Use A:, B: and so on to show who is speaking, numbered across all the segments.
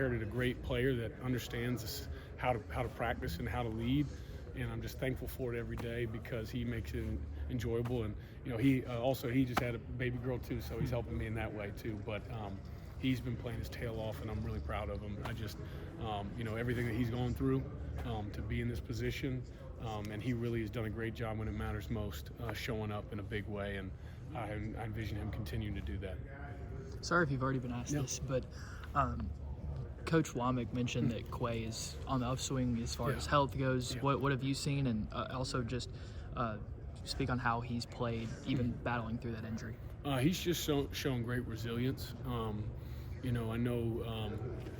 A: inherited a great player that understands how to practice and how to lead. And I'm just thankful for it every day because he makes it enjoyable. And he just had a baby girl too, so he's helping me in that way too. But he's been playing his tail off, and I'm really proud of him. I just, everything that he's gone through to be in this position, and he really has done a great job when it matters most, showing up in a big way. And I envision him continuing to do that.
B: Sorry if you've already been asked this, but Coach Womack mentioned that Quay is on the upswing as far as health goes.
A: Yeah.
B: What have you seen? And also just speak on how he's played, even battling through that injury.
A: He's just shown great resilience. I know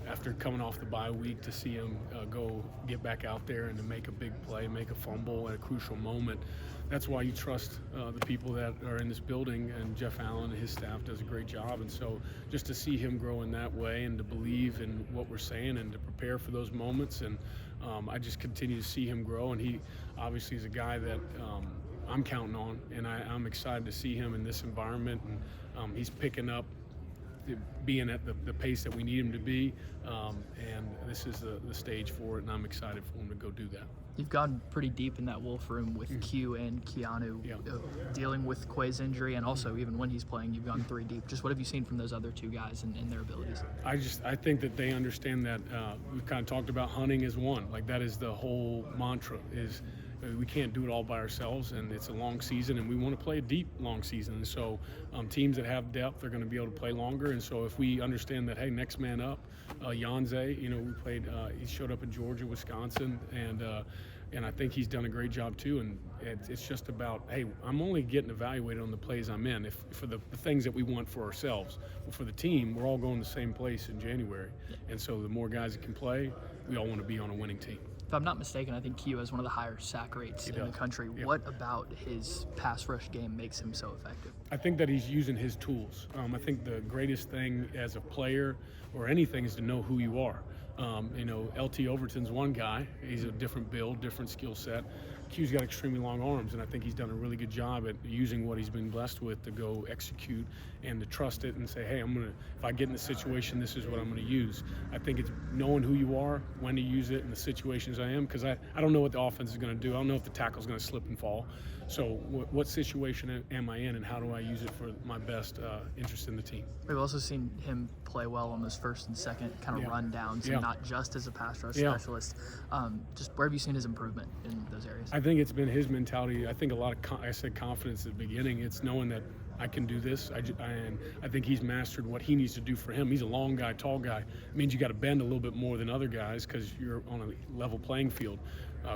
A: after coming off the bye week, to see him go get back out there and to make a big play, make a fumble at a crucial moment, that's why you trust the people that are in this building, and Jeff Allen and his staff does a great job. And so just to see him grow in that way and to believe in what we're saying and to prepare for those moments, and I just continue to see him grow. And he obviously is a guy that I'm counting on, and I'm excited to see him in this environment. And he's picking up, being at the pace that we need him to be, and this is the stage for it, and I'm excited for him to go do that.
B: You've gone pretty deep in that Wolf room with Q and Keanu, dealing with Quay's injury, and also even when he's playing, you've gone 3 deep. Just what have you seen from those other 2 guys and their abilities?
A: I think that they understand that we've kind of talked about hunting as one. Like, that is the whole mantra, is we can't do it all by ourselves, and it's a long season, and we want to play a deep, long season. And so teams that have depth are going to be able to play longer. And so if we understand that, hey, next man up, Yanze, we played, he showed up in Georgia, Wisconsin, and I think he's done a great job too. And it's just about, hey, I'm only getting evaluated on the plays I'm in. If for the things that we want for ourselves, but for the team, we're all going the same place in January. And so the more guys that can play, we all want to be on a winning team.
B: If I'm not mistaken, I think Q has one of the higher sack rates in the country.
A: Yeah.
B: What about his pass rush game makes him so effective?
A: I think that he's using his tools. I think the greatest thing as a player or anything is to know who you are. LT Overton's one guy. He's a different build, different skill set. Q's got extremely long arms, and I think he's done a really good job at using what he's been blessed with to go execute and to trust it and say, hey, if I get in a situation, this is what I'm going to use. I think it's knowing who you are, when to use it, and the situations I am, because I don't know what the offense is going to do. I don't know if the tackle's going to slip and fall. So what situation am I in, and how do I use it for my best interest in the team?
B: We've also seen him play well on those first and second kind of run downs, and not just as a pass rush specialist. Just where have you seen his improvement in those areas?
A: I think it's been his mentality. I think a lot of I said confidence at the beginning. It's knowing that I can do this. I think he's mastered what he needs to do for him. He's a long guy, tall guy. It means you got to bend a little bit more than other guys because you're on a level playing field.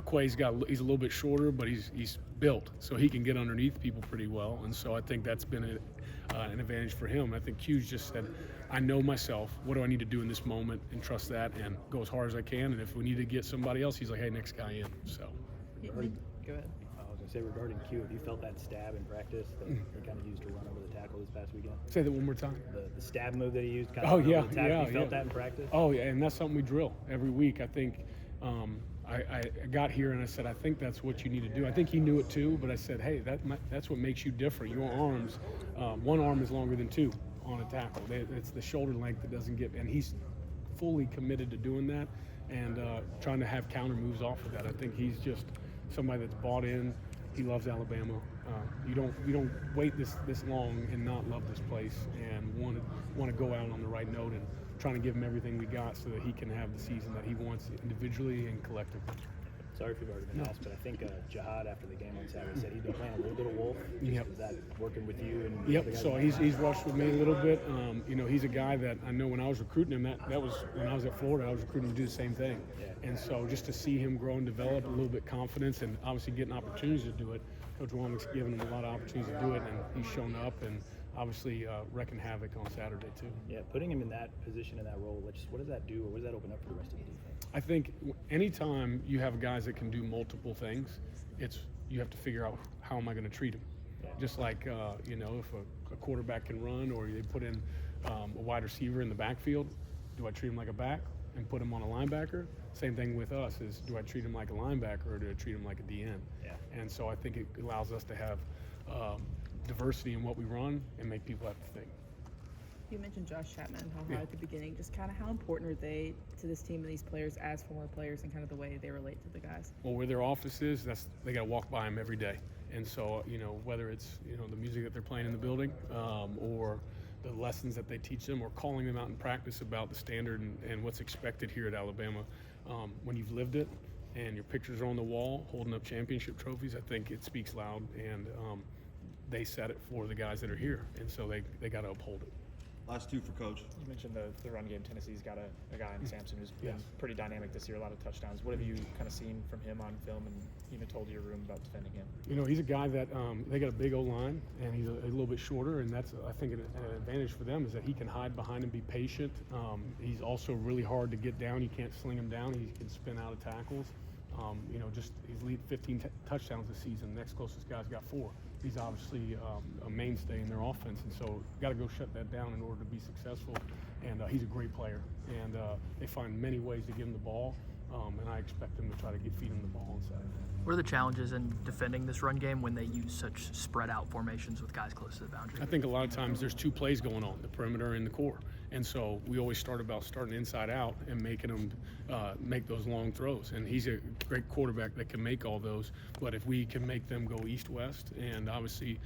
A: Quay's he's a little bit shorter, but he's built, so he can get underneath people pretty well. And so I think that's been an advantage for him. I think Q's just said, I know myself. What do I need to do in this moment, and trust that, and go as hard as I can. And if we need to get somebody else, he's like, hey, next guy in. So.
B: Go ahead.
C: I was going to say, regarding Q, have you felt that stab in practice that he kind of used to run over the tackle this past weekend?
A: Say that one more time.
C: The stab move that he used kind of over the tackle, you felt that in practice?
A: Oh, yeah, and that's something we drill every week. I think I got here and I said, I think that's what you need to do. I think he knew it too, but I said, hey, that's what makes you different. Your arms, one arm is longer than 2 on a tackle. It's the shoulder length that doesn't get, and he's fully committed to doing that and trying to have counter moves off of that. I think he's just somebody that's bought in. He loves Alabama. You don't wait this long and not love this place and want to go out on the right note and trying to give him everything we got so that he can have the season that he wants individually and collectively.
C: Sorry if you've already been asked, but I think Jihad after the game on Saturday said he's been playing a little bit of Wolf. Is that working with you? And
A: So he's rushed with me a little bit. He's a guy that I know when I was recruiting him, that was when I was at Florida, I was recruiting him to do the same thing. Yeah. And so just to see him grow and develop a little bit confidence and obviously getting opportunities to do it, Coach Womack's given him a lot of opportunities to do it, and he's shown up and obviously wrecking havoc on Saturday too.
C: Yeah, putting him in that position, in that role, what does that do, or what does that open up for the rest of the defense?
A: I think anytime you have guys that can do multiple things, you have to figure out how am I going to treat them. Yeah. Just like if a quarterback can run, or they put in a wide receiver in the backfield, do I treat him like a back and put him on a linebacker? Same thing with us is, do I treat him like a linebacker or do I treat him like a DN? Yeah. And so I think it allows us to have diversity in what we run and make people have to think.
D: You mentioned Josh Chapman and how
A: Yeah.
D: high at the beginning. Just kind of how important are they to this team and these players as former players and kind of the way they relate to the guys?
A: Well, where their office is, they got to walk by them every day. And so, whether it's, the music that they're playing in the building or the lessons that they teach them or calling them out in practice about the standard and what's expected here at Alabama, when you've lived it and your pictures are on the wall holding up championship trophies, I think it speaks loud. And they set it for the guys that are here. And so they got to uphold it.
E: Last two for Coach.
C: You mentioned the run game. Tennessee's got a guy in Sampson who's been
A: Yes.
C: pretty dynamic this year, a lot of touchdowns. What have you kind of seen from him on film and even told your room about defending him?
A: He's a guy that they got a big O-line, and he's a little bit shorter, and that's, I think, an advantage for them is that he can hide behind and be patient. He's also really hard to get down. You can't sling him down. He can spin out of tackles. He's lead 15 touchdowns this season. The next closest guy's got 4. He's obviously a mainstay in their offense, and so got to go shut that down in order to be successful. And he's a great player, and they find many ways to give him the ball, and I expect them to try to feed him the ball on Saturday.
B: What are the challenges in defending this run game when they use such spread out formations with guys close to the boundary?
A: I think a lot of times there's 2 plays going on, the perimeter and the core. And so we always start about starting inside out and making them make those long throws. And he's a great quarterback that can make all those. But if we can make them go east-west and obviously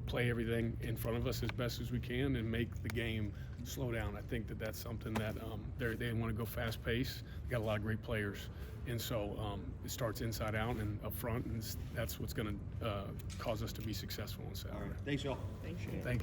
A: play everything in front of us as best as we can and make the game slow down, I think that's something that they want to go fast-paced. They got a lot of great players. And so it starts inside out and up front, and that's what's going to cause us to be successful on Saturday.
E: All right. Thanks, y'all.
D: Thank you.
A: Thank you.